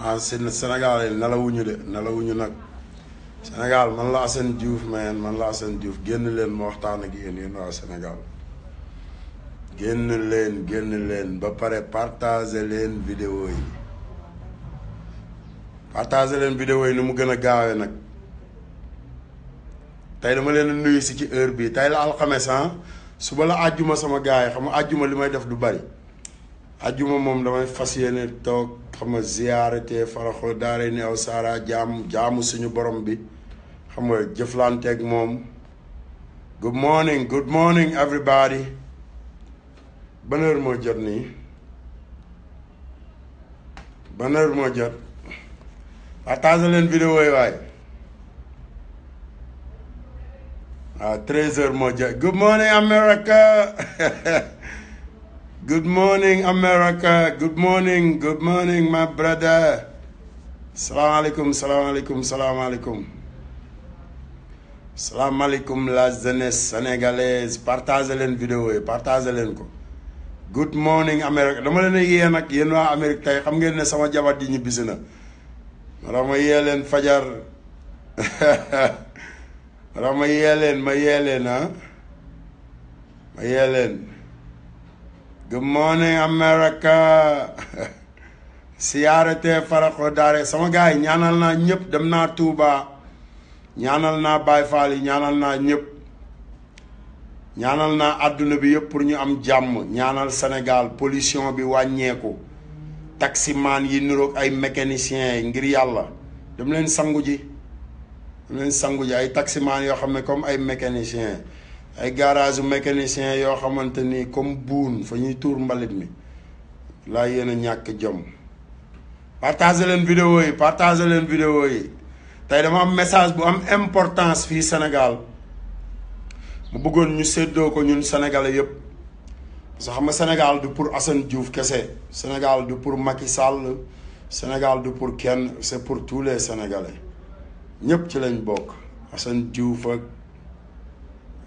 ah Sénégal yi nelawuñu de nelawuñu nag Sénégal man la Assane Diouf man la Assane Diouf génn leen ma waxtaan ak yéen waa Sénégal génn leen ba pare partager leen vidéo yi ni mu gën a gaawee nag tey dama leen nuyu si ci heure bii tey la alxames suba la àjjuma sama gars yi xam nga àjjuma li may def du bari àjjuma moom damay fas yéene toog xam nga ziyaarate faraxo daare ni aw saara jaamu suñu borom bi xam nga jëflanteeg moom. good morning everybody. ban heure moo jot nii ban heure moo jot partage leen vidéo yi waay 13 heures moo jot. good morning America. good morning America, good morning my brother. Salaamaaleykum la jeunesse sénégalaise partagez leen vidéo yi partagez leen ko. good morning America dama leen a yee nag yéen waa Amérique tey xam ngeen ne sama jabar ji ñibbisi na wala ma yee leen fajar wala ma yee leen good morning America. siyaarate faraxo daare sama gars yi ñaanal naa ñëpp dem naa Touba ñaanal naa Baye Fall yi ñaanal naa ñëpp ñaanal naa àdduna bi yëpp pour ñu am jàmm ñaanal Sénégal pollution bi wàññeeku taximaan yi niroog ay mécaniciens yi ngir yàlla dem leen sangu ji ay taximaan yoo xam ne comme ay mécaniciens ay garage mécanicien yoo xamante ni comme buun fa ñuy tuur mbalit mi laa yéen a ñàkk jom. partagez leen vidéo yi tey dama am message bu am importance fii Sénégal mu bëggoon ñu séddoo ko ñun sénégalais yépp parce que xam nga Sénégal du pour Assane Diouf kese Sénégal du pour Macky Sall Sénégal du pour kenn c'est pour tous les sénégalais ñépp ci lañ bokk Assane Diouf ak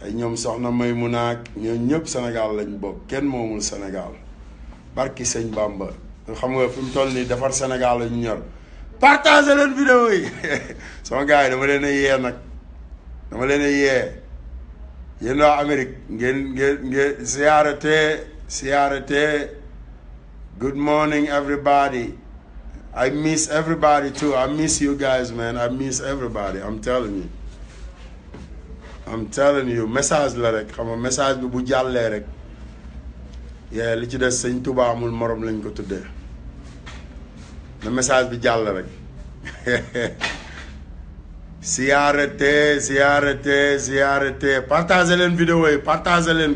ay ñoom soxna Maymuna ak ñoom ñëpp Sénégal lañ bokk kenn moomul Sénégal barki sëñ Bamba xam nga fi mu toll nii defar Sénégal la ñu ñor partagez leen vidéo yi sama gars yi dama leen a yee nag yéen waa Amérique ngeen siyaarate good morning everybody. I miss everybody too. I miss you guys man. I miss everybody. I'm telling you message la rek xam nga message bi bu jàllee rek yee li ci des sëñ Tuubaa amul morom lañ ko tuddee na message bi jàll rek siyaarate partagez leen vidéo yi partagez leen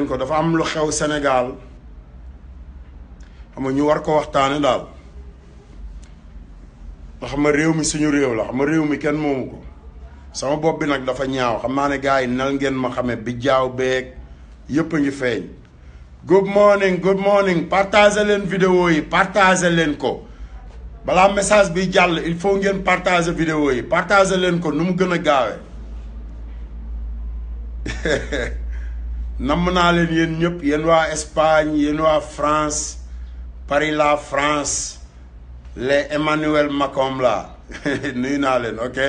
ko dafa am lu xew Sénégal xam nga ñu war ko waxtaane daal nga xam nga réew mi suñu réew la xam nga réew mi kenn moomu ko sama bopp bi nag dafa ñaaw xam naa ne gars yi nal ngeen ma xamee bi jaaw beeg yëpp a ngi feeñ. good morning partagez leen vidéo yi partagez leen ko balaa message bi jàll il faut ngeen partager vidéo yi partagez leen ko nu mu gën a gaawee namm naa leen yéen ñëpp yéen waa Espagne yéen waa France Paris la France les Emmanuel Macron la nuyu naa leen ok.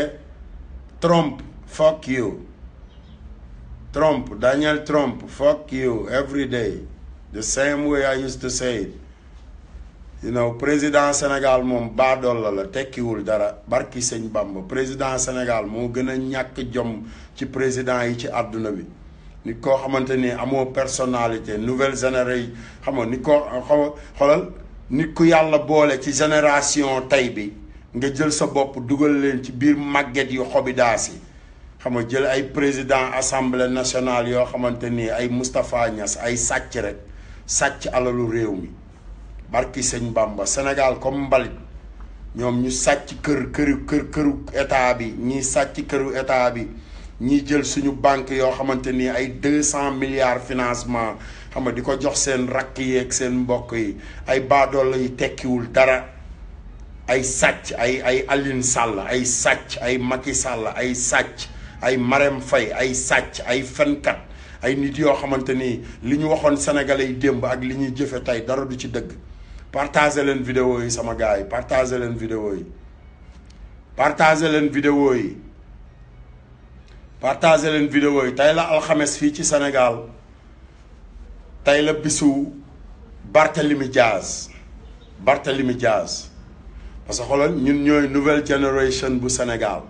Trump, fuck you. Daniel Trump, fuck you every day. The same way I used to say it. président Sénégal moom baadool la tekkiwul dara barki sëñ Bamba président Sénégal moo gën a ñàkk jom ci président yi ci àdduna bi. nit koo xamante ni amoo personnalité nouvelle génération xam nga nit koo xoolal nit ku yàlla boole ci génération tey bi. nga jël sa bopp dugal leen ci biir màgget yu xobidaas yi xam nga jël ay président assemblée nationale yoo xamante ni ay Moustapha Niass ay sàcc rek sàcc alalu réew mi barki sëñ Bamba Sénégal comme mbalit ñoom ñu sàcc këru état bi ñii sàcc këru état bi ñii jël suñu banque yoo xamante ni ay 200 milliards financement xam nga di ko jox seen rakk yi ak seen mbokk yi ay baadoolo yi tekkiwul dara ay sàcc ay Aline Sall ay sàcc ay Macky Sall ay sàcc ay Marème Faye ay sàcc ay fenkat ay nit yoo xamante ni li ñu waxoon sénégalais yi démb ak li ñuy jëfe tey dara du ci dëgg. partagé leen vidéo yi sama gars yi partagé leen vidéo yi partagé leen vidéo yi partagé leen vidéo yi tey la alxames fii ci Sénégal tey la bisu Barthélemy Diaz parce que xoolal ñun ñooy nouvelle génération bu Sénégal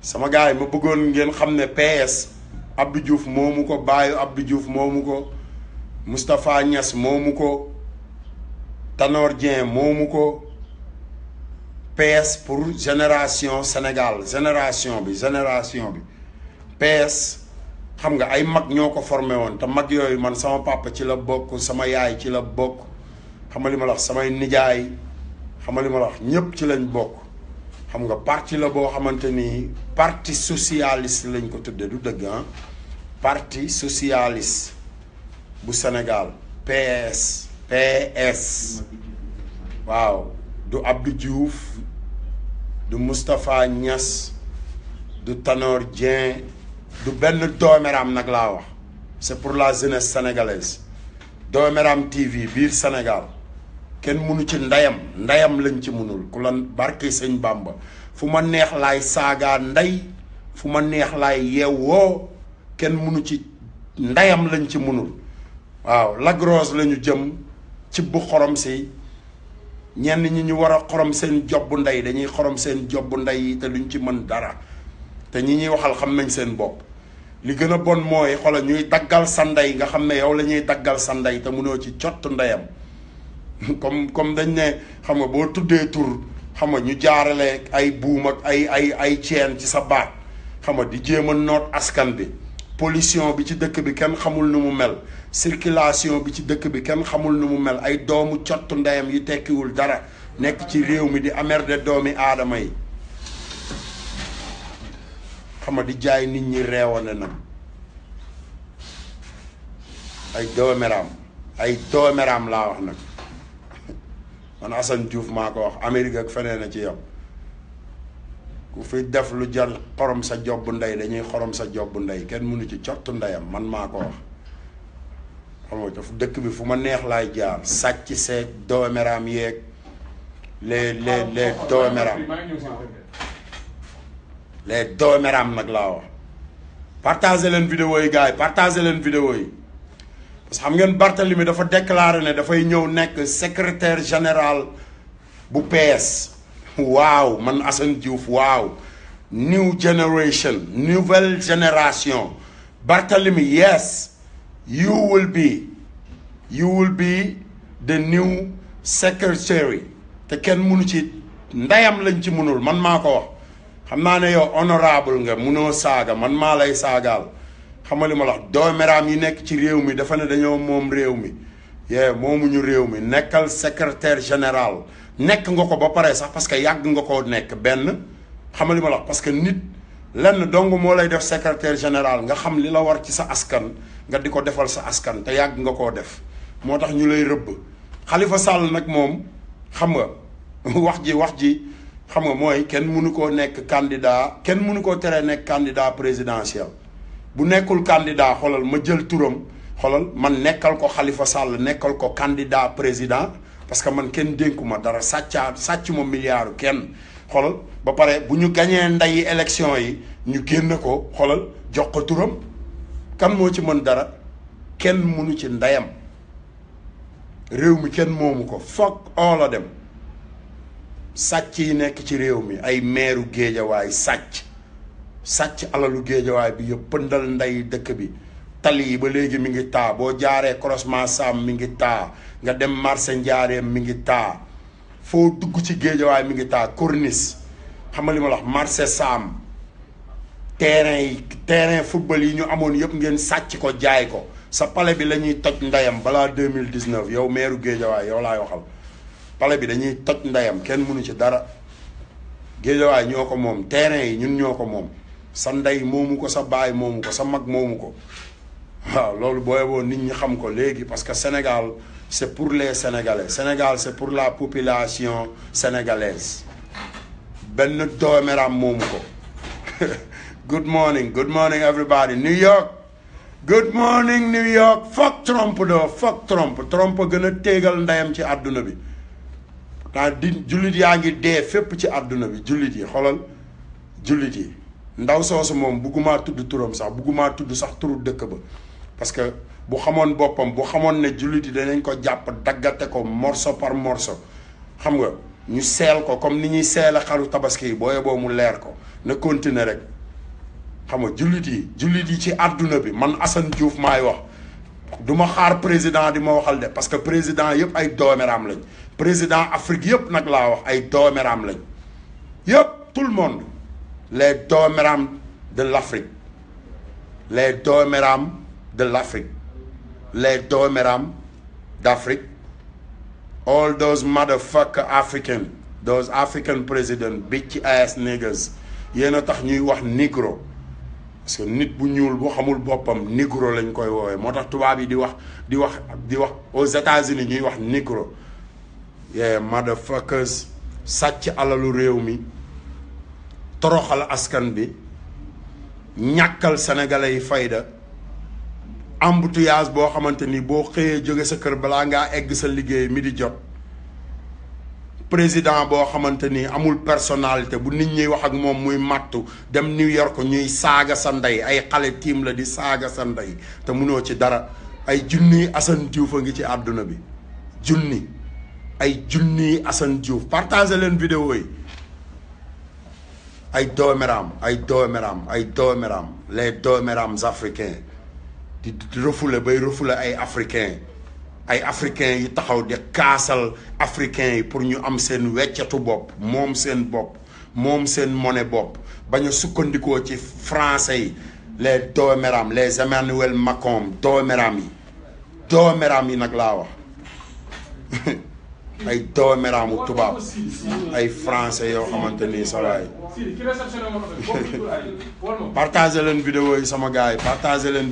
sama gars yi ma bëggoon ngeen xam ne PS Abdou Diouf moomu ko baayu Abdou Diouf moomu ko Moustapha Niass moomu ko Tanor Dieng moomu ko PS pour génération Sénégal génération bi PS xam nga ay mag ñoo ko formé woon te mag yooyu man sama papa ci la bokk sama yaay ci la bokk xam nga li ma la wax samay nijaay xam nga li ma la wax ñépp ci lañ bokk xam nga parti la boo xamante ni parti socialiste lañ ko tudde du dëgg ah parti socialiste bu Sénégal PS waaw du Abdou Diouf du Moustapha Niass du Tanor Dieng du benn dooméram nag laa wax c'est pour la jeunesse sénégalaise dooméram TV biir Sénégal kenn mënu ci ndeyam lañ ci mënul ku lan barke sëñ Bamba fu ma neex laay saagaa ndey fu ma neex laay yeewoo kenn mënu ci ndeyam lañ ci mënul waaw Lac Rose lañu jëm ci bu xorom si ñenn ñi ñu war a xorom seen jobbu ndey dañuy xorom seen jobbu ndey te luñ ci mën dara te ñi ñuy waxal xam nañ seen bopp li gën a bon mooy xoolal ñuy daggal sa ndey nga xam ne yow la ñuy daggal sa ndey te mënoo ci cott ndeyam comme dañ ne xam nga boo tuddee tur xam nga ñu jaarale ay buum ak ay ceen ci sa baat xam nga di jéem a noot askan bi pollution bi ci dëkk bi kenn xamul nu mu mel circulation bi ci dëkk bi kenn xamul nu mu mel ay doomu cottu ndeyam yu tekkiwul dara nekk ci réew mi di amerde doomi aadama yi xam nga di jaay nit ñi reewane nag ay dooméram laa wax nag man Assane Diouf maa ko wax Amérique ak feneen a ci yow ku fi def lu jar xorom sa jobb ndey dañuy xorom sa jobb ndey kenn mënu ci cottu ndeyam man maa ko wax xam nga daf dëkk bi fu ma neex laay jaar sàcc seeg dooméram yeeg les dooméram nag laa wax partagé leen vidéo yi gars yi partagé leen vidéo yi parce que xam ngeen Barthélemy dafa déclaré ne dafay ñëw nekk secrétaire général bu PS waaw man Assane Diouf waaw new generation nouvelle génération Barthélemy yes you will be the new secretary te kenn mënu ci ndeyam lañ ci mënul man maa ko wax xam naa ne yow honorable nga munoo saaga man maa lay saagaal xam nga li ma la wax dooméram yi nekk ci réew mi dafa ne dañoo moom réew mi moomuñu réew mi nekkal secrétaire général nekk nga ko ba pare sax parce que yàgg nga koo nekk benn xam nga li ma la wax parce que nit lenn dong moo lay def secrétaire général nga xam li la war ci sa askan nga di ko defal sa askan te yàgg nga koo def moo tax ñu lay rëbb Khalifa Sall nag moom xam nga wax ji xam nga mooy kenn mënu koo nekk candidat kenn mënu koo teree nekk candidat présidentiel bu nekkul candidat xoolal ma jël turam xoolal man nekkal ko Khalifa Sall nekkal ko candidat président parce que man kenn dénkuma dara sàcc ma milliard kenn xoolal ba pare bu ñu gañee ndeyi élection yi ñu génn ko xoolal jox ko turam kan moo ci mën dara kenn mënu ci ndeyam réew mi kenn moomu ko foog all dem sàcc yi nekk ci réew mi ay meeru géejawaay sàcc alalu géejawaay bi yëpp pëndal ndey dëkk bi tali yi ba léegi mi ngi taa boo jaaree croisement Sam mi ngi taa nga dem marché Njaareem mi ngi taa foo dugg ci géejawaay mi ngi taa corniche xam nga li ma la wax marché Sam terrain football yi ñu amoon yëpp ngeen sàcc ko jaay ko sa palais bi la ñuy toj ndeyam balaa 2019 yow meeru géejawaay yow laay waxal palais bi dañuy toj ndeyam kenn mënu ci dara géejawaay ñoo ko moom terrain yi ñun ñoo ko moom sa ndey moomu ko sa baay moomu ko sa mag moomu ko waaw loolu booy boo nit ñi xam ko léegi parce que Sénégal c'est pour les Sénégalais Sénégal c'est pour la population sénégalaise benn doomeram moomu ko good morning everybody New York good morning New York fuck Trump doo fuck Trump gën a téegal ndeyam ci àdduna bi jullit yaa ngi dee fépp ci àdduna bi jullit yi xoolal jullit yi ndaw soosu moom buggumaa tudd turam sax buggumaa tudd sax turu dëkk ba parce que bu xamoon boppam bu xamoon ne jullit yi danañ ko jàpp daggate ko morceau par morceau xam nga ñu seel ko comme ni ñuy seele xaru tabaski yi booye boo mu leer ko na continuer rek xam nga jullit yi ci àdduna bi man Assane Diouf maay wax du ma xaar président di ma waxal de parce que président yëpp ay dooméram lañ président Afrique yëpp nag laa wax ay dooméram lañ yëpp tout le monde les dooméram de l'Afrique les dooméram de l'Afrique les dooméram d'Afrique all those motherfucker African those African president bitch ass niggas yéen a tax ñuy wax négro parce que nit bu ñuul bu xamul boppam négro lañ koy woowee moo tax tubaab yi di wax aux États-Unis ñuy wax négro yeah motherfuckers sàcc alalu réew mi toroxal askan bi ñàkkal sénégalais yi fayda embouteillage boo xamante ni boo xëyee jóge sa kër balaa ngaa egg sa liggéey mi di jot président boo xamante ni amul personnalité bu nit ñi wax ak moom muy màttu dem New York ñuy saaga sa ndey ay xale tiim la di saaga sa ndey te munoo ci dara ay junniy Assane Diouf a ngi ci àdduna bi ay junniy Assane Diouf partagé leen vidéo yi ay dooméram les dooméram africains di refoulé bay refoulé ay africains yi taxaw di kaasal africains yi pour ñu am seen weccatu bopp moom seen monnaie bopp bañ a sukkandikoo ci français yi les dooméram les Emmanuel Macron dooméram yi nag laa wax ay dooméraamu tubaab ay français yoo xamante ni sa waay partagé leen vidéo yi sama gars yi partagé leen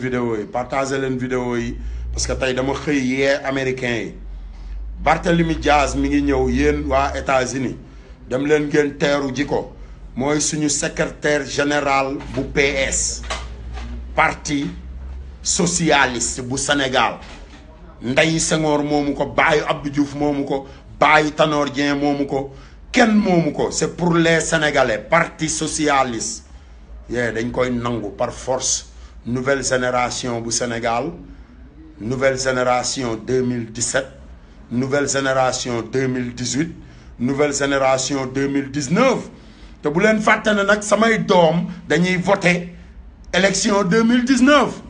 vidéo yi parce que tey dama xëy yee américains yi Barthélemy Diaz mi ngi ñëw yéen waa États-Unis dem leen ngeen teeru ji ko mooy suñu secrétaire général bu PS parti socialiste bu Sénégal Nday Senghor moomu ko baayu Abdou Diouf moomu ko baayu Tanor Dieng moomu ko kenn moomu ko c'est pour les Sénégalais parti socialiste dañ koy nangu par force nouvelle génération bu Sénégal nouvelle génération 2017 nouvelle génération 2018 nouvelle génération 2019 te bu leen fàtte ne nag samay doom dañuy voter élection 2019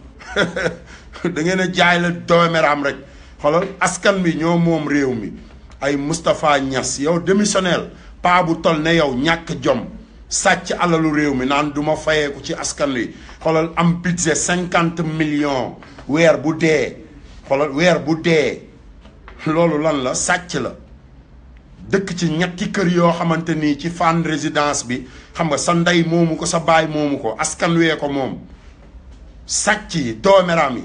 da ngeen a jaay la dooméram rek xoolal askan bi ñoo moom réew mi ay Moustapha Niass yow démissionnel paa bu toll ne yow ñàkk jom sàcc alalu réew mi naan du ma fayeeku ci askan wi xoolal am budget 50 millions weer bu dee loolu lan la sàcc la dëkk ci ñetti kër yoo xamante ni ci fan résidence bi xam nga sa ndey moomu ko sa baay moomu ko askan wee ko moom sàcc yi dooméram yi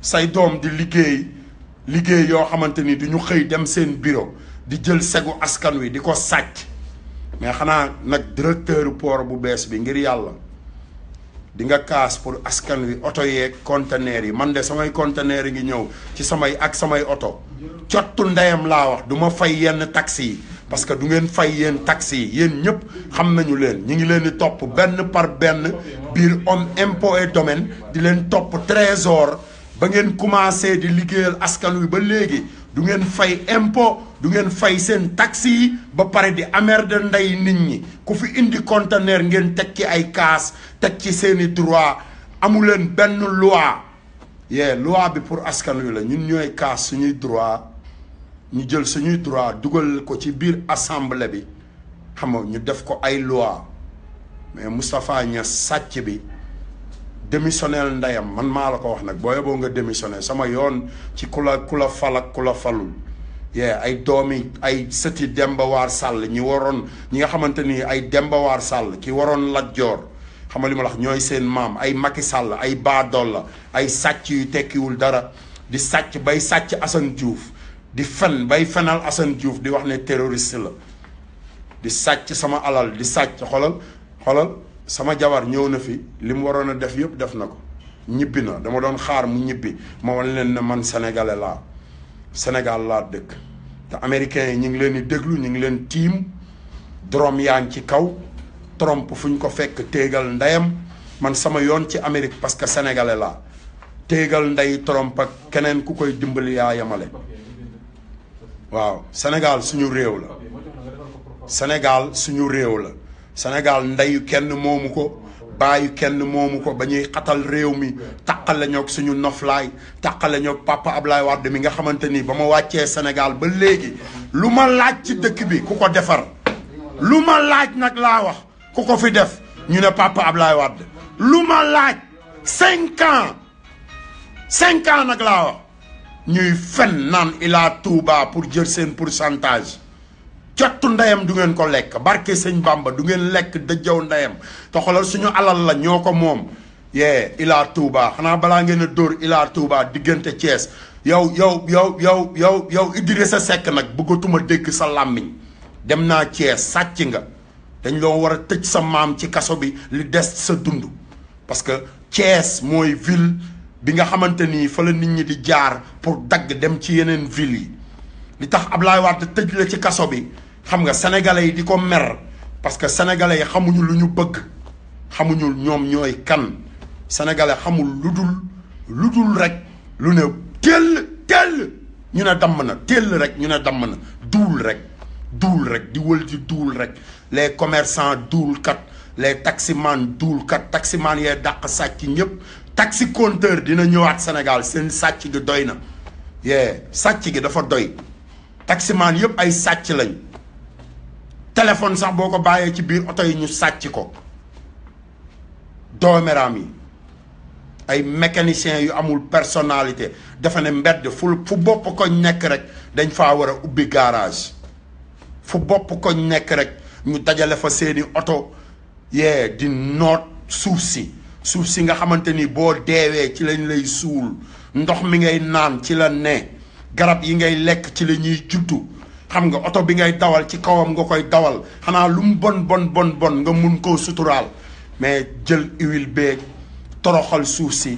say doom di liggéey yoo xamante ni du ñu xëy dem seen bureau di jël segu askan wi di ko sàcc mais xanaa nag directeur port bu bees bi ngir yàlla di nga kaas pour askan wi oto yeeg conteneur yi man de samay conteneur yi ngi ñëw ci samay oto cottu ndeyam laa wax du ma fay yenn taxi yi parce que du ngeen fay yéen taxi yi yéen ñëpp xam nañu leen ñu ngi leen di topp benn par benn biir impôt et domaine di leen topp trésor ba ngeen commencé di liggéeyal askan wi ba léegi du ngeen fay impôt du ngeen fay seen taxi yi ba pare di amer de ndey nit ñi ku fi indi conteneur ngeen teg ci ay kaas teg ci seeni droit amu leen benn loi loi bi pour askan wi la ñun ñooy kaas suñuy droit ñu jël suñuy droit dugal ko ci biir assemblée bi xam nga ñu def ko ay loi mais Moustapha Niass sàcc bi démissionnel ndeyam man maa la ko wax nag booy boo nga démissionné sama yoon ci ku la fal ak ku la falul ay doomi ay sëti Demba War Sall ñi nga xamante ni ay Demba War Sall ki waroon Lat Joor xam nga li ma la wax ñooy seen maam ay Macky Sall ay baadolla ay sàcc yu tekkiwul dara di sàcc bay sàcc Assane Diouf di bay fenal Assane Diouf di wax ne terroriste la di sàcc sama alal di sàcc xolal sama jabar ñëw na fi li mu waroon a def yëpp def na ko ñibbi na dama doon xaar mu ñibbi ma wan leen ne man sénégalais laa Sénégal laa dëkk te américains yi ñu ngi leen di déglu ñu ngi leen tiim drom yaa ngi ci kaw Trump fu ñu ko fekk téegal ndeyam man sama yoon ci Amérique parce que sénégalais laa téegal ndey Trump ak keneen ku koy dimbali yaa yamale waaw Sénégal suñu réew la Sénégal suñu réew la Sénégal ndeyu kenn moomu ko bàyyi kenn moomu ko ba ñuy xatal réew mi taqale ñoog suñu noflaay taqale ñoog papa Ablaye Wade mi nga xamante ni ba ma wàccee Sénégal ba léegi lu ma laaj ci dëkk bi ku ko defar lu ma laaj nag laa wax ku ko fi def ñu ne papa Ablaye Wade lu ma laaj 5 ans nag laa wax ñuy fen naan Ila Touba pour jël seen pourcentage cottu ndeyam du ngeen ko lekk barke sëñ Bamba du ngeen lekk dëjjaw ndeyam te xoolal suñu alal la ñoo ko moom Ila Touba xanaa balaa ngeen a dóor Ila Touba diggante Thiès yow Idrissa Seck nag bëggatuma dégg sa làmmiñ dem naa Thiès sàcc nga dañ loo war a tëj sa maam ci kaso bi li des sa dund parce que Thiès mooy ville bi nga xamante ni fa la nit ñi di jaar pour dagg dem ci yeneen ville yi li tax Ablaye Wade tëj la ci kaso bi xam nga sénégalais yi di ko mer parce que sénégalais yi xamuñu lu ñu bëgg xamuñu ñoom ñooy kan sénégalais xamul lu dul rek lu ne tell ñu ne damm na tell rek ñu ne damm na duul rek di wël di duul rek les commerçants duul kat les taximan duul kat taximan yee dàq sàcc ñëpp taxi compteur dina ñëwaat Sénégal seen sàcc gi doy na sàcc gi dafa doy taximan yëpp ay sàcc lañ téléphone sax boo ko bàyyee ci biir oto yi ñu sàcc ko doomeraam yi ay mécaniciens yu amul personnalité dafa ne mbedd fu bopp koñ nekk rek dañ faa war a ubbi garage fu bopp koñ nekk rek ñu dajale fa seeni oto di noot suuf si nga xamante ni boo deewee ci lañ lay suul ndox mi ngay naan ci la ne garab yi ngay lekk ci la ñuy juddu xam nga oto bi ngay dawal ci kawam nga koy dawal xanaa lu mu bon nga mun koo suturaal mais jël huile beeg toroxal suuf si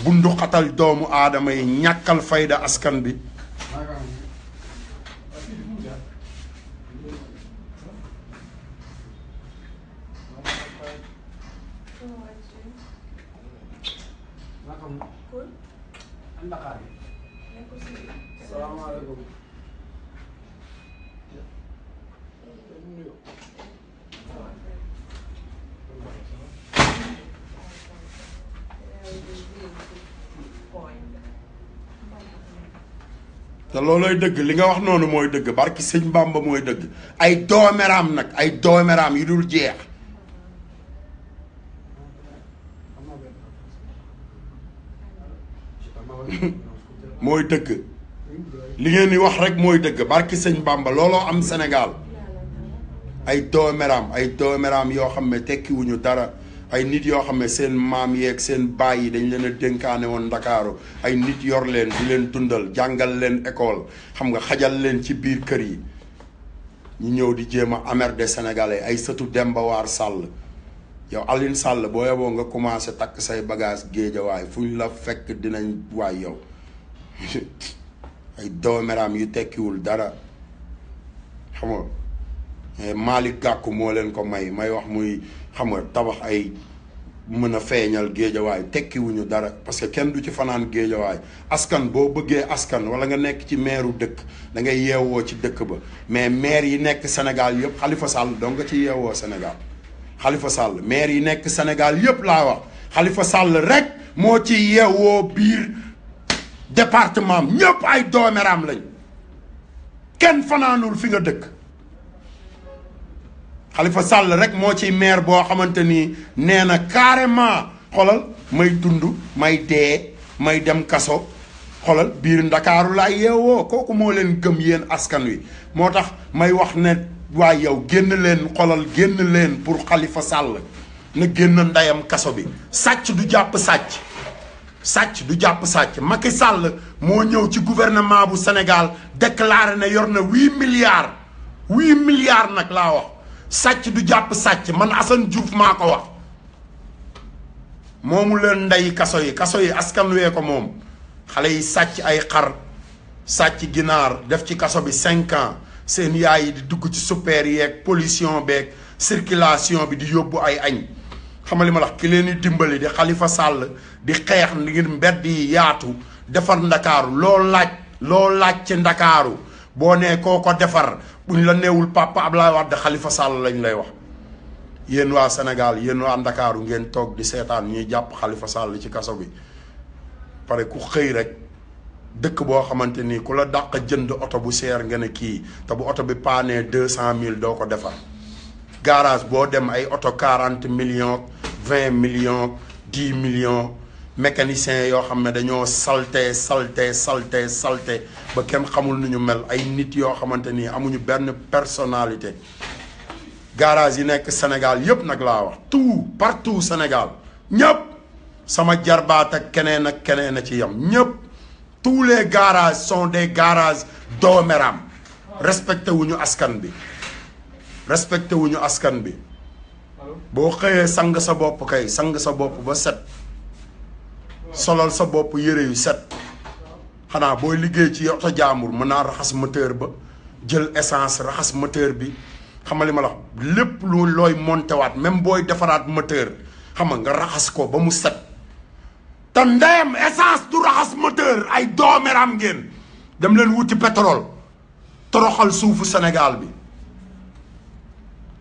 bundu xatal doomu aadama yi ñàkkal fayda askan bi te loolooy dëgg li nga wax noonu mooy dëgg barki sëñ Bamba mooy dëgg ay doomeraam nag ay doomeraam yu dul jeex mooy dëgg li ngeen di wax rek mooy dëgg barki sëñ Bamba looloo am Sénégal ay doomeraam yoo xam ne tekkiwuñu dara ay nit yoo xam ne seen maam yeeg seen baay yi dañ leen a dénkaane woon Ndakaaru ay nit yor leen di leen dundal jàngal leen école xam nga xajal leen ci biir kër yi ñu ñëw di jéem a emmerder sénégalais ay sëtu Demba War Sall yow Aline Sall boo yeboo nga commencé takk say bagage géejawaay fu ñu la fekk dinañ waay yow ay doomeraam yu tekkiwul dara xam nga Malick Gakou moo leen ko may wax muy xam nga tabax ay mën a feeñal géejawaay tekkiwuñu dara parce que kenn du ci fanaan géejawaay askan boo bëggee askan wala nga nekk ci meeru dëkk da ngay yeewoo ci dëkk ba mais maire yi nekk Sénégal yëpp Khalifa Sall dong nga ci yeewoo Sénégal Khalifa Sall maire yi nekk Sénégal yëpp laa wax Khalifa Sall rek moo ci yeewoo biir département ñëpp ay doomeraam lañ kenn fanaanul fi nga dëkk Khalifa Sall rek moo ci maire boo xamante ni nee na carrément xolal may dund may dee may dem kaso xolal biir Ndakaaru laay yeewoo kooku moo leen gëm yéen askan wi moo tax may wax ne waaye yow génn leen xolal génn leen pour Khalifa Sall na génn ndeyam kaso bi sàcc du jàpp sàcc du jàpp sàcc Macky Sall moo ñëw ci gouvernement bu Sénégal déclaré ne yor na 8 milliards nag laa wax sàcc du jàpp sàcc man Assane Diouf maa ko wax moomu leen ndey kaso yi askan wee ko moom xale yi sàcc ay xar sàcc ginaar def ci kaso bi 5 ans seen yaay yi di dugg ci super yeeg pollution beeg circulation bi di yóbbu ay añ xamali ma la ki leen di dimbali di Khalifa Sall di xeex ngir mbedd yi yaatu defar ndakaaru loo laaj ci ndakaaru boo nee koo ko defar buñ la neewul Papa Abdoulaye Wade Khalifa Sall lañ lay wax yéen waa Sénégal yéen waa ndakaaru ngeen toog di seetaan ñuy jàpp Khalifa Sall ci kaso bi pare ku xëy rek dëkk boo xamante ni ku la dàq jënd oto bu seer nga ne kii te bu oto bi paanee 200 000 doo ko defar garage boo dem ay oto 40 millions 20 millions 10 millions mécaniciens yoo xam ne dañoo salté ba kenn xamul nu ñu mel ay nit yoo xamante ni amuñu benn personnalité garage yi nekk Sénégal yëpp nag laa wax partout Sénégal ñëpp sama jarbaat ak keneen a ci yam ñëpp tous les garages sont des garages dooméram respecté wuñu askan bi boo xëyee sang sa bopp ba set solal sa bopp yére yu set xanaa booy liggéey ci oto jaambur mën naa raxas moteur ba jël essence raxas moteur bi xamali ma la lépp lu looy monté waat même booy defaraat moteur xam nga raxas ko ba mu set te ndeyam essence du raxas moteur ay doomeram ngeen dem leen wuti pétrole toroxal suufu Sénégal bi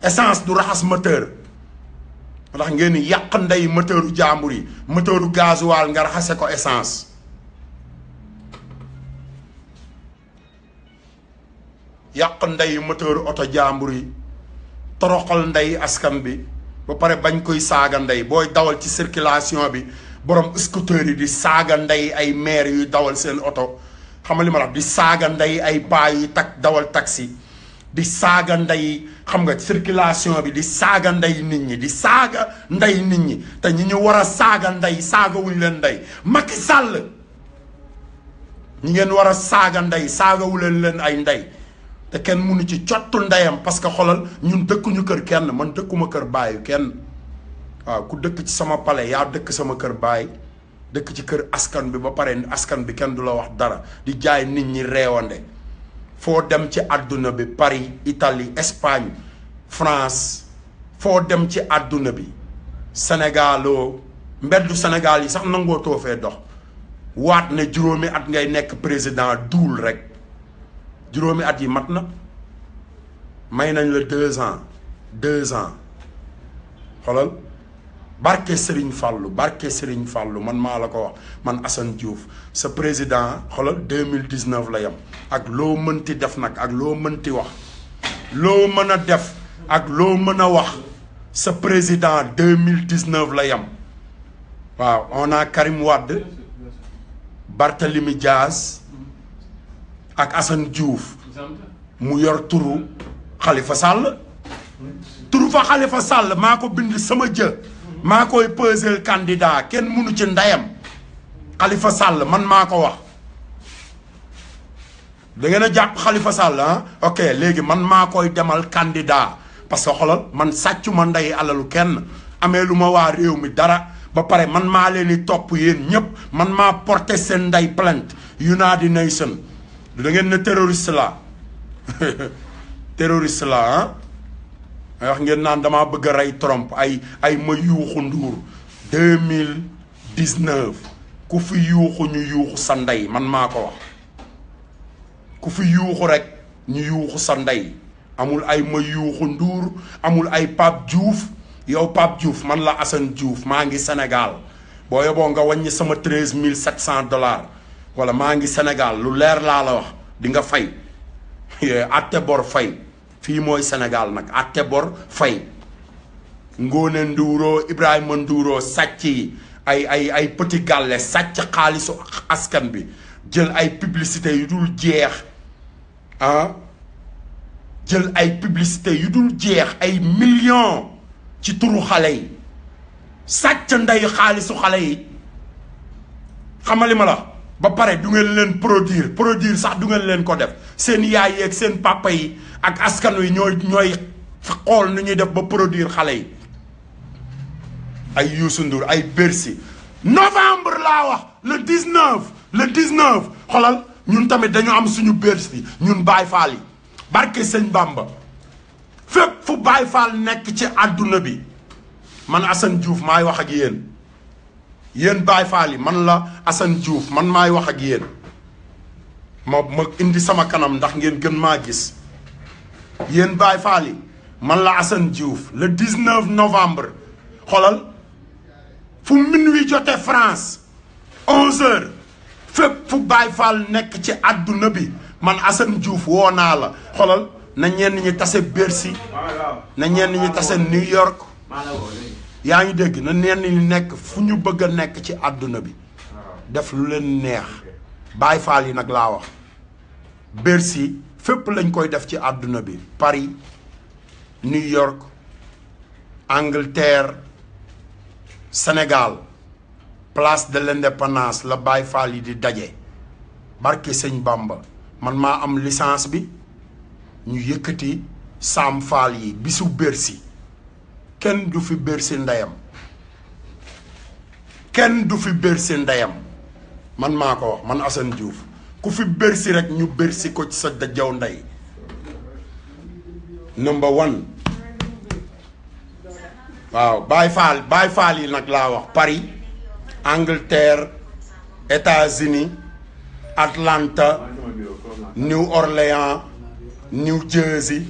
essence du raxas moteur ndax ngeen ni yàq ndey moteuru jaambur yi moteuru gasoil nga raxase ko essence yàq ndey moteuru oto jaambur yi toroxal ndey askan bi ba pare bañ koy saaga ndey booy dawal ci circulation bi borom scooter yi di saaga ndey ay maire yuy dawal seen oto xam li ma wax di saaga ndey ay paa yuy dawal taxi di saaga ndey xam nga circulation bi di saaga ndey nit ñi di saaga ndey nit ñi te ñi ñu war a saaga ndey saaga wuñ leen ndey Macky Sall ñi ngeen war a saaga ndey saaga wu leen ay ndey te kenn mënu ci cottu ndeyam parce que xolal ñun dëkkuñu kër kenn man dëkkuma kër baayu kenn waaw ku dëkk ci sama palais yaa dëkk sama kër baay dëkk ci kër askan bi ba pare askan bi kenn du la wax dara di jaay nit ñi reewande foo dem ci àdduna bi Paris Italie Espagne France foo dem ci àdduna bi Sénégalo mbeddu Sénégal yi sax nangoo too fee dox waat ne juróomi at ngay nekk président duul rek juróomi at yi mat na may nañ la 2 ans xoolal barke Serigne Fallou man maa la ko wax man Assane Diouf sa président xoolal 2019 la yam ak loo mënti def nag ak loo mënti wax loo mën a def ak loo mën a wax sa président 2019 la yam waaw on a Karim Wade Barthélemy Diaz ak Assane Diouf mu yor turu Khalifa Sall turu fa Khalifa Sall maa ko bind sama jë maa koy peser candidat kenn mënu ci ndeyam Khalifa Sall man maa ko wax da ngeen a jàpp Khalifa Sall ok léegi man maa koy demal candidat parce que xolal man sàccu ma ndey alalu kenn amee lu ma waa réew mi dara ba pare man maa leen di topp yéen ñëpp man maa porté seen ndey plainte United Nations da ngeen ne terroriste la terroriste la wax ngeen naan damaa bëgg a rey Trump ay ma yuuxu Nduur 2019 ku fi yuuxu ñu yuuxu sa ndey man maa ko wax ku fi yuuxu rek ñu yuuxu sa ndey amul ay ma yuuxu Nduur amul ay Pape Diouf yow Pape Diouf man la Assane Diouf maa ngi Sénégal boo yoboo nga wàññi sama $13,700 wala maa ngi Sénégal lu leer laa la wax di nga fay atte bor fay fii mooy Sénégal nag atte bor fay Ngone Ndouro Ibrahima Ndouro sàcc yi ay petit gàlle sàcc xaalisu askan bi jël ay publicité yu dul jeex jël ay publicité yu dul jeex ay millions ci turu xale yi sàcc ndey xaalisu xale yi xamali ma la ba pare du ngeen leen produire sax du ngeen leen ko def seen yaay yeeg seen papa yi ak askan wi ñooy xool nu ñuy def ba produire xale yi ay Youssou Ndour ay Bercy novembre laa wax le 19 xolal ñun tamit dañu am suñu Bercy ñun Baye Fall yi barke sëñ Bamba fépp fu Baye Fall nekk ci àdduna bi man Assane Diouf maay wax ak yéen Baye Fall yi man la Assane Diouf man maay wax ak yéen ma indi sama kanam ndax ngeen gën maa gis yéen Baye Fall yi man la Assane Diouf le 19 novembre xolal fu minuit jote France 11h fépp fu Baye Fall nekk ci àdduna bi man Assane Diouf woo naa la xolal na ñenn ñi tase Bercy na ñenn ñi tase New York yaa ngi dégg na ñenn ñi nekk fu ñu bëgg a nekk ci àdduna bi def lu leen neex Baye Fall yi nag laa wax Bercy fépp lañ koy def ci àdduna bi Paris New York Angleterre Sénégal place de l'indépendance la Baye Fall yi di daje barke sëñ Bamba man maa am licence bi ñu yëkkati Sam Fall yi bisu Bercy kenn du fi Bercy ndeyam kenn du fi Bercy ndeyam man maa ko wax man Assane Diouf ku fi Bercy rek ñu Bercy ko ci sa dajaw ndey number 1 waaw Baye Fall yi nag laa wax Paris Angleterre États-Unis Atlanta New Orleans New Jersey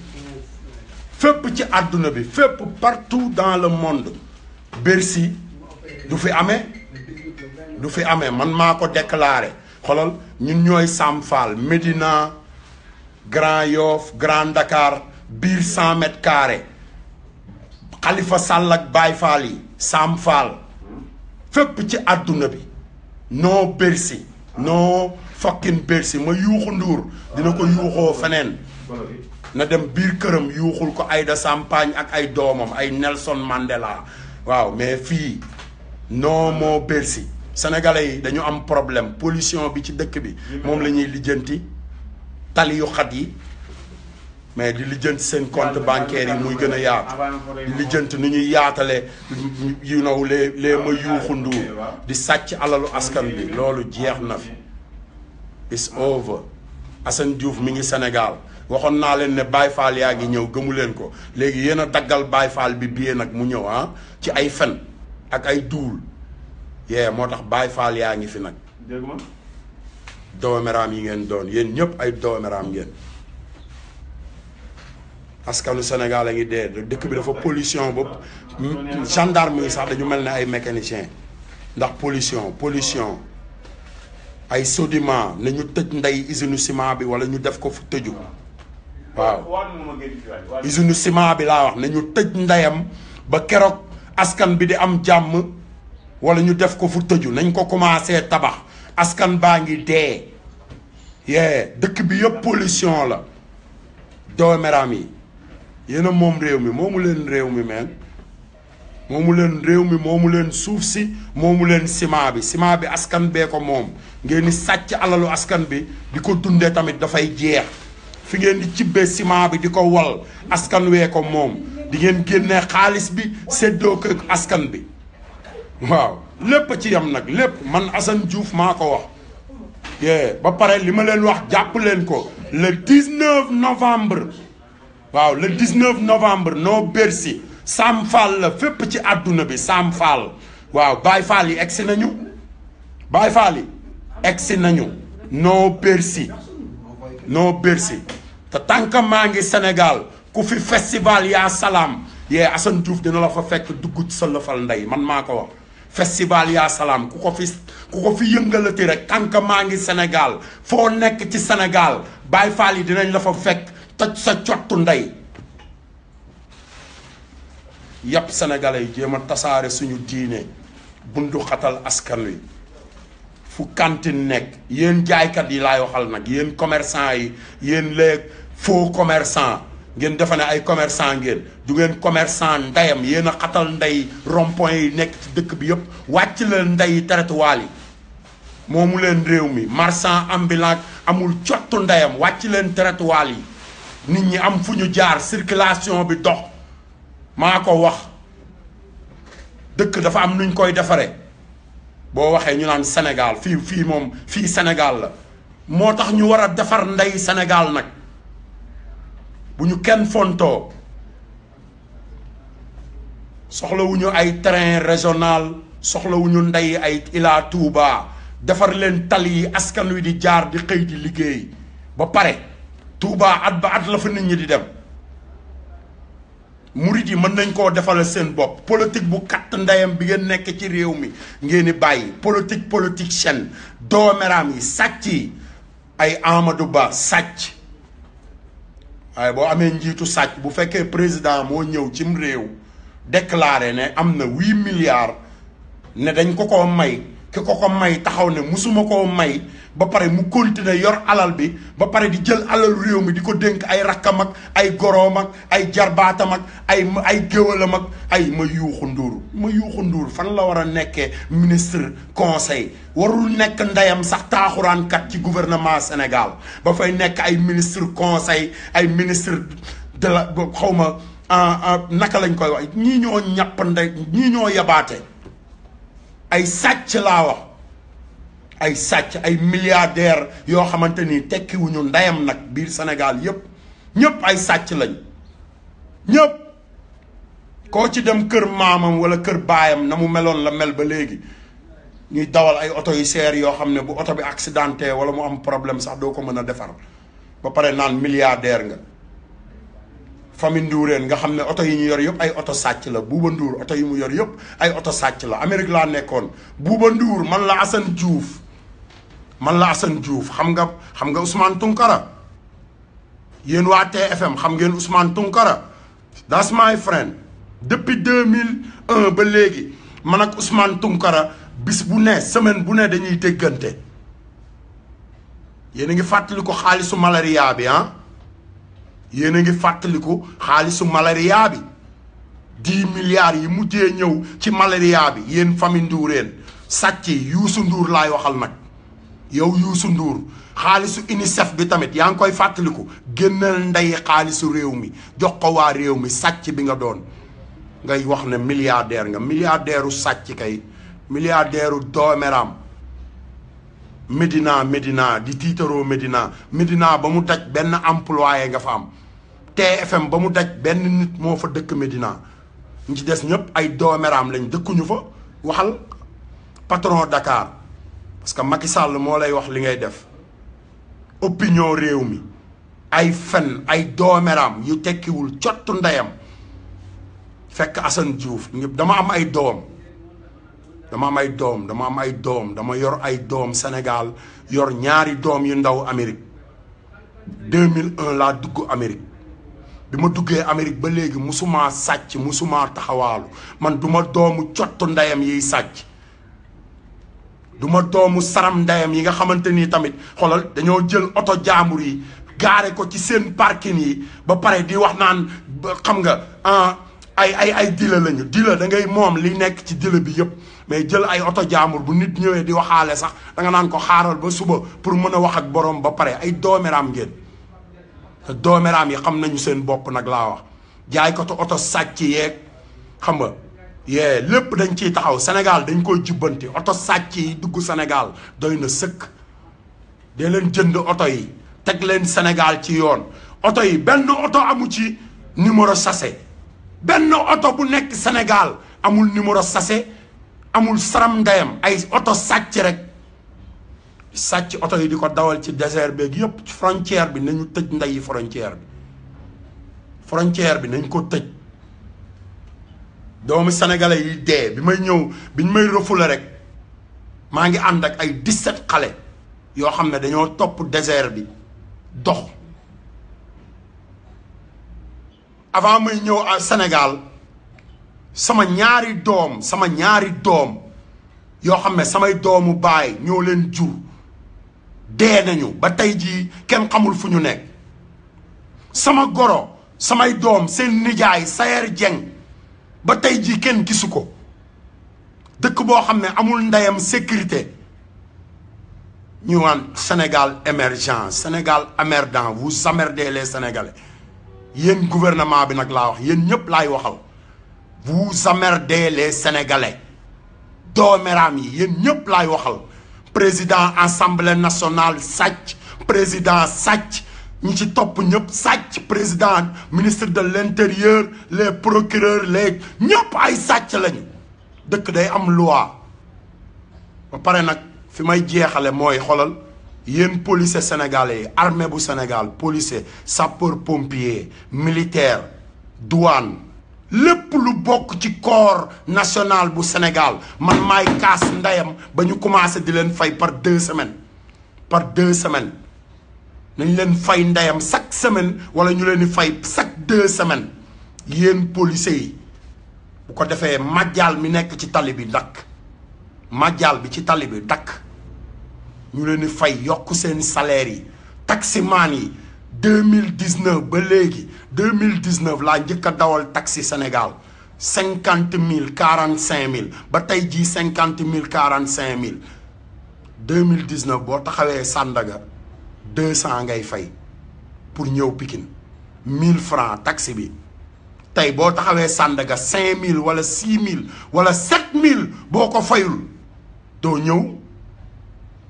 fépp ci àdduna bi fépp partout dans le monde Bercy du fi amee man maa ko déclaré xolal ñun ñooy Sam Fall Médina Grand Yoff Grand Dakar biir 100 mètres carrés Khalifa Sall ak Baye Fall yi Sam Fall fépp ci àdduna bi no Bercy no fucking Bercy ma yuuxu Ndour dina ko yuuxoo feneen na dem biir këram yuuxul ko Aïda Sampagne ak ay doomam ay Nelson Mandela waaw mais fii no moo Bercy sénégalais yi dañu am problème pollution bi ci dëkk bi moom la ñuy lijjanti tali yu xat yi mais di lijjanti seen compte bancaire yi muy gën a yaatu di lijjanti nu ñuy yaatale you know les ma yuuxu Ndour di sàcc alalu askan bi loolu jeex na fi it's over Assane Diouf mi ngi Sénégal waxoon naa leen ne Baye Fall yaa ngi ñëw gëmu leen ko léegi yéen a daggal Baye Fall bi biyee nag mu ñëw ci ay fen ak ay duul moo tax Baye Fall yaa ngi fi nag doomeraam yi ngeen doon yéen ñëpp ay doomeraam ngeen askanu Sénégal a ngi dee dëkk bi dafa pollution ba gendarme yi sax dañu mel ne ay mécanicien ndax pollution ay Sodima nañu tëj ndey usine ciment bi wala ñu def ko fu tëju waaw usine ciment bi laa wax nañu tëj ndeyam ba keroog askan bi di am jàmm wala ñu def ko fu tëju nañ ko commencé tabax askan baa ngi dee dëkk bi yëpp pollution la dooméram yi yéen a moom réew mi moomu leen réew mi meen moomu leen réew mi moomu leen suuf si moomu leen ciment bi askan bee ko moom ngeen di sàcc alalu askan bi di ko dundee tamit dafay jeex fi ngeen di cibbee ciment bi di ko wal askan wee ko moom di ngeen génnee xaalis bi séddoo ko askan bi waaw lépp ci yam nag lépp man Assane Diouf maa ko wax ba pare li ma leen wax jàpp leen ko le 19 novembre waaw le 19 novembre no Bercy Sam Fall la fépp ci àdduna bi Sam Fall waaw Baye Fall yi egsi nañu Baye Fall yi egsi nañu no Bercy te tant que maa ngi Sénégal ku fi festival yaa salaam Assane Diouf dina la fa fekk dugg ci sa lëfal ndey man maa ko wax festival yaa salaam ku ko fi yëngalati rek tant que maa ngi Sénégal foo nekk ci Sénégal Baye Fall yi dinañ la fa fekk toj sa cottu ndey yàpp sénégalais yi jéem a tasaare suñu diine bundu xatal askan wi fu cantine nekk yéen jaaykat yi laay waxal nag yéen commerçant yi yéen les faux commerçant ngeen defe ne ay commerçant ngeen du ngeen commerçant ndeyam yéen a xatal ndey rond-point yi nekk ci dëkk bi yëpp wàcc leen ndey territoire yi moomu leen réew mi marchand ambulant amul cottu ndeyam wàcc leen territoire yi nit ñi am fu ñu jaar circulation bi dox maa ko wax dëkk dafa am nuñ koy defaree boo waxee ñu naan Sénégal fii moom fii Sénégal la moo tax ñu war a defar ndey Sénégal nag bu ñu kenn fontoo soxlawuñu ay train régional soxlawuñu ndey ay Ila Touba defar leen tali yi askan wi di jaar di xëy di liggéey ba pare Touba at ba at la fa nit ñi di dem murit yi mën nañ koo defal seen bopp politique bu katt ndeyam bi ngeen nekk ci réew mi ngeen di bàyyi politique chen doomeraam yi sàcc yi ay Amadou Ba sàcc waaye boo amee njiitu sàcc bu fekkee président moo ñëw cim réew déclaré ne am na 8 milliards ne dañ ko may ki ko may taxaw ne musuma koo may ba pare mu continuer yor alal bi ba pare di jël alal réew mi di ko dénk ay rakkam ak ay goroom ak ay jarbaatam ak ay géwalam ak ay ma yuuxu nduur fan la war a nekkee ministre conseil warul nekk ndeyam sax taaxuraankat ci gouvernement Sénégal ba fay nekk ay ministre conseil ay ministre de la xaw ma naka lañ koy wax ñii ñoo ñàpp ndey ñii ñoo yabaate ay sàcc laa wax ay sàcc ay milliardaires yoo xamante ni tekkiwuñu ndeyam nag biir Sénégal ñëpp ay sàcc lañ ñëpp koo ci dem kër maamam wala kër baayam na mu meloon la mel ba léegi ñuy dawal ay oto yu seer yoo xam ne bu oto bi accidenté wala mu am problème sax doo ko mën a defar ba pare naan milliardaire nga famille Ndourène nga xam ne oto yi ñu yor yëpp ay oto sàcc la Bouba Ndour oto yi mu yor yëpp ay oto sàcc la Amérique laa nekkoon Bouba Ndour man la Assane Diouf xam nga Ousmane Tounkara yéen waa TFM xam ngeen Ousmane Tounkara that's my friend depuis 2001 ba léegi man ak Ousmane Tounkara bis bu ne semaine bu ne dañuy déggante yéen a ngi fàttaliku xaalisu malaria bi yéen a ngi fàttaliku xaalisu malaria bi 10 milliards yi mujjee ñëw ci malaria bi yéen famille Ndourène sàcc yi Youssou Ndour laay waxal nag yow Youssou Ndour xaalisu UNICEF bi tamit yaa ngi koy fàttaliku génnal ndey xaalisu réew mi jox ko waa réew mi sàcc bi nga doon ngay wax ne milliardaire nga milliardaire u sàcc kay milliardaire u doomeram Médina di tiitaroo Médina ba mu daj benn employé nga fa am TFM ba mu daj benn nit moo fa dëkk Médina ñu ci des ñëpp ay doomeram lañ dëkkuñu fa waxal patron Dakar parce que Macky Sall moo lay wax li ngay def opinion réew mi ay fen ay doomeram yu tekkiwul cottu ndeyam fekk Assane Diouf dama am ay doom dama yor ay doom Sénégal yor ñaari doom yu ndaw Amérique 2001 laa dugg Amérique bi ma duggee Amérique ba léegi musuma sàcc musuma taxawaalu man duma doomu cottu ndeyam yiy sàcc duma doomu saram ndeyam yi nga xamante ni tamit xoolal dañoo jël oto jaambur yi gaare ko ci seen parking yi ba pare di wax naan xam nga ay dila lañu dila da ngay moom li nekk ci dila bi yëpp mais jël ay oto jaambur bu nit ñëwee di waxaale sax da nga naan ko xaaral ba suba pour mën a wax ak borom ba pare ay doomeraam ngeen te doomeraam yi xam nañu seen bopp nag laa wax jaay ko oto sàcc yeeg xam nga lépp dañ ciy taxaw Sénégal dañ koy jubbanti oto sàcc yi dugg Sénégal doy na sëkk dee leen jënd oto yi teg leen Sénégal ci yoon oto yi benn oto amu ci numéro sachet benn oto bu nekk Sénégal amul numéro sachet amul saram ndeyam ay oto sàcc rek sàcc oto yi di ko dawal ci désert beeg yëpp ci frontière bi nañu tëj ndeyi frontière bi nañ ko tëj doomu sénégalais yi dee bi may ñëw biñ may refoulé rek maa ngi ànd ak ay 17 xale yoo xam ne dañoo topp désert bi dox avant may ñëw à Sénégal sama ñaari doom yoo xam ne samay doomu baay ñoo leen jur dee nañu ba tey jii kenn xamul fu ñu nekk sama goro samay doom seen nijaay Sayer Dieng ba tey jii kenn gisu ko dëkk boo xam ne amul ndeyam sécurité ñu waan Sénégal émergent Sénégal émergent vous emmerdez les Sénégalais yéen gouvernement bi nag laa wax yéen ñëpp laay waxal vous emmerdez les Sénégalais dooméram yi yéen ñëpp laay waxal président assemblée nationale sàcc président sàcc ñi ci topp ñëpp sàcc président ministre de l'intérieur les procureurs les ñëpp ay sàcc lañu dëkk day am loi ba pare nag fi may jeexale mooy xolal yéen policier sénégalais yi armée bu Sénégal policier sapeur pompier militaire douane lépp lu bokk ci corps national bu Sénégal man maay kaas ndeyam ba ñu commencé di leen fay par 2 semaines nañ leen fay ndeyam chaque semaine wala ñu leen di fay chaque 2 semaines yéen policiers yi bu ko defee majjal mi nekk ci tali bi dakk majjal bi ci tali bi dakk ñu leen di fay yokk seen salaire yi taximan yi 2019 ba léegi 2019 laa njëkk a dawal taxi Sénégal 50 000 45 000 ba tey jii 50 000 45 000 2019 boo taxawee Sandaga 200 ngay fay pour ñëw Pikine 1000 francs taxi bi tey boo taxawee Sandaga 5000 wala 6000 wala 7000 boo ko fayul doo ñëw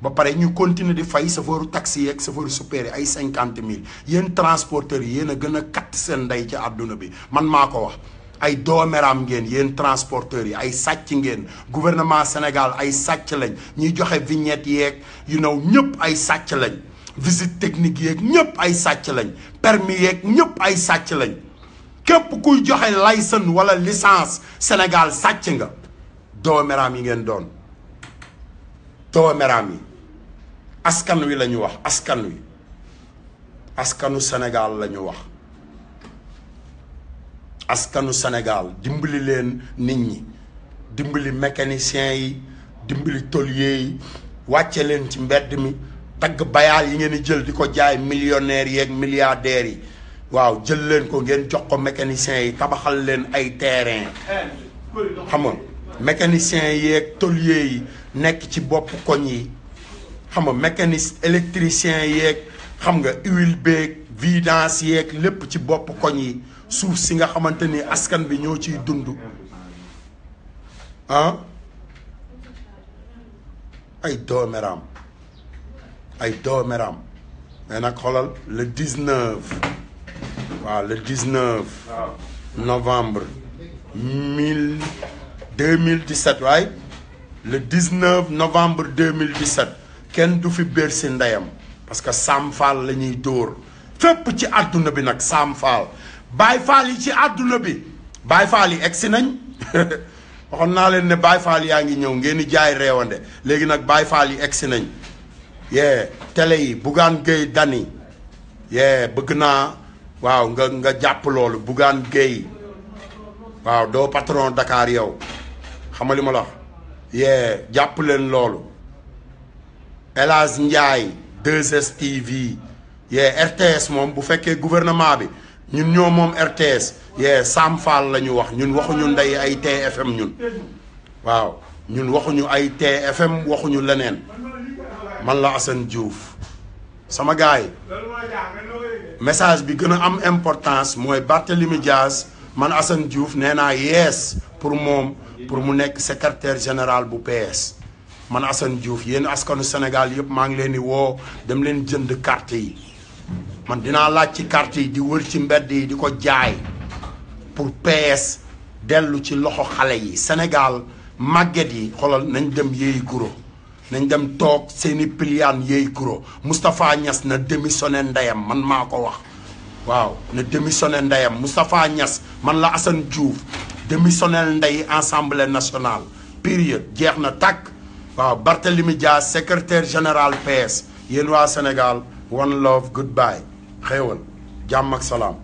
ba pare ñu continuer di fay chauffeur taxi yeeg chauffeur super yi ay 50 000 yéen transporteurs yi yéen a gën a katt seen ndey ci àdduna bi man maa ko wax ay dooméram ngeen yéen transporteurs yi ay sàcc ngeen gouvernement Sénégal ay sàcc lañ ñuy joxe vignette yeeg ñëpp ay sàcc lañ visite technique yeeg ñëpp ay sàcc lañ permis yeeg ñëpp ay sàcc lañ képp kuy joxe licence wala licence Sénégal sàcc nga dooméram yi ngeen doon dooméram yi askan wi la ñu wax askan wi askanu Sénégal la ñu wax askanu Sénégal dimbali leen nit ñi dimbali mécaniciens yi dimbali tôliers yi wàcce leen ci mbedd mi tagg bayaal yi ngeen di jël di ko jaay millionnaires yeeg milliardaires yi waaw jël leen ko ngeen jox ko mécaniciens yi tabaxal leen ay terrain xam nga mécaniciens yeeg tôliers yi nekk ci bopp koñ yi xam nga mécanicien électricien yeeg xam nga huile beeg vidange yeeg lépp ci bopp koñ yi suuf si nga xamante ni askan bi ñoo ciy dund ah ay dooméram mais nag xoolal le 19 waaw le 19 novembre 2017 waaye le 19 novembre 2017 kenn du fi bér si ndeyam parce que Sam Fall la ñuy dóor fépp ci àdduna bi nag Sam Fall Baye Fall yi ci àdduna bi Baye Fall yi egsi nañ waxoon naa leen ne Baye Fall yaa ngi ñëw ngeen di jaay reewande léegi nag Baye Fall yi egsi nañ yee télé yi Bougane Gueye Dany yee bëgg naa waaw nga jàpp loolu Bougane Gueye waaw doo patron Dakar yow xam nga li ma la wax yee jàpp leen loolu El Hadj Ndiaye 2STV yee RTS moom bu fekkee gouvernement bi ñun ñoo moom RTS yee Sam Fall la ñu wax ñun waxuñu ndey ay TFM ñun waaw ñun waxuñu ay TFM waxuñu leneen man la Assane Diouf sama gars yi message bi gën a am importance mooy Barthélémy Dias man Assane Diouf nee naa yees pour moom pour mu nekk secrétaire général bu PS man Assane Diouf yéen askanu Sénégal yëpp maa ngi leen di woo dem leen jënd carte yi man dinaa laaj ci carte yi di wër ci mbedd yi di ko jaay pour PS dellu ci loxo xale yi Sénégal màgget yi xoolal nañ dem yéey guro nañ dem toog seeni piliyaan yéey guro Moustapha Niass na démissionné ndeyam man maa ko wax waaw na démissionné ndeyam Moustapha Niass man la Assane Diouf démissionnel ndey Assemblée nationale période jeex na tàkk waaw Barthélémy Dias secrétaire général PS yéen waa Sénégal one love goodbye xéewal jàmm ak salaam